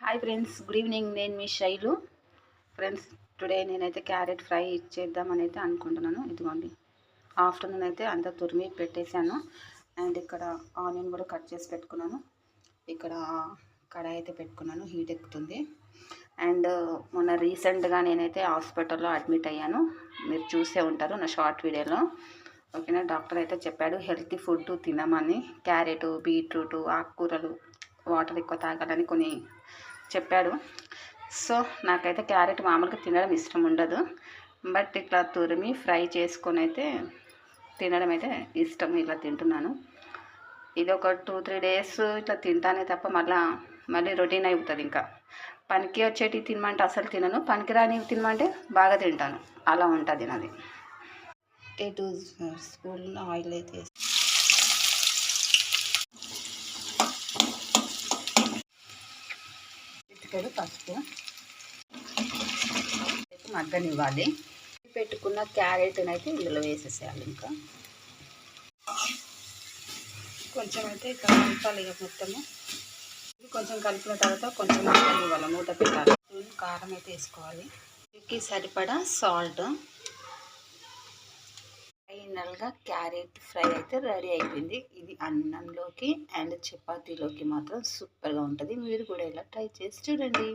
Hi friends, good evening. నేను మీ Shailu. Friends, today నేనైతే carrot fry చేద్దామని అయితే అనుకుంటున్నాను. ఇదిగోండి, ఆఫ్టర్నూన్ అయితే అంతా తురిమి పెట్టేశాను. అండ్ ఇక్కడ ఆనియన్ కూడా కట్ చేసి పెట్టుకున్నాను. ఇక్కడ కడాయి అయితే పెట్టుకున్నాను, హీట్ ఎక్కుతుంది. అండ్ మొన్న రీసెంట్గా నేనైతే హాస్పిటల్లో అడ్మిట్ అయ్యాను. మీరు చూసే ఉంటారు నా షార్ట్ వీడియోలో. ఓకేనా, డాక్టర్ అయితే చెప్పాడు హెల్తీ ఫుడ్ తినమని. క్యారెట్, బీట్రూట్, ఆకుకూరలు, వాటర్ ఎక్కువ తాగాలని కొన్ని చెప్పాడు. సో నాకైతే క్యారెట్ మామూలుగా తినడం ఇష్టం ఉండదు, బట్ ఇట్లా తురిమి ఫ్రై చేసుకొని అయితే తినడం అయితే ఇష్టం. ఇలా తింటున్నాను. ఇది ఒక 2-3 డేస్ ఇట్లా తింటానే తప్ప మళ్ళీ రొటీన్ అయిపోతుంది. ఇంకా పనికి వచ్చేటివి తినమంటే అసలు తినను, పనికి రానివి తినమంటే బాగా తింటాను. అలా ఉంటుంది నాది. 2 స్పూన్ల ఆయిల్ అయితే పసుపు మగ్గనివ్వాలి. పెట్టుకున్న క్యారెట్ని అయితే ఇందులో వేసేసేయాలి. ఇంకా కొంచెం అయితే ఇట్లా కలపాలి. ఇక మొత్తము కొంచెం కలిపిన తర్వాత కొంచెం మగ్గనివ్వాలి, మూత పెట్టాలి. కారం అయితే వేసుకోవాలి, రుచికి సరిపడా సాల్ట్. ఫైనల్గా క్యారెట్ ఫ్రై అయితే రెడీ అయిపోయింది. ఇది అన్నంలోకి అండ్ చపాతీలోకి మాత్రం సూపర్గా ఉంటుంది. మీరు కూడా ఇలా ట్రై చేసి చూడండి.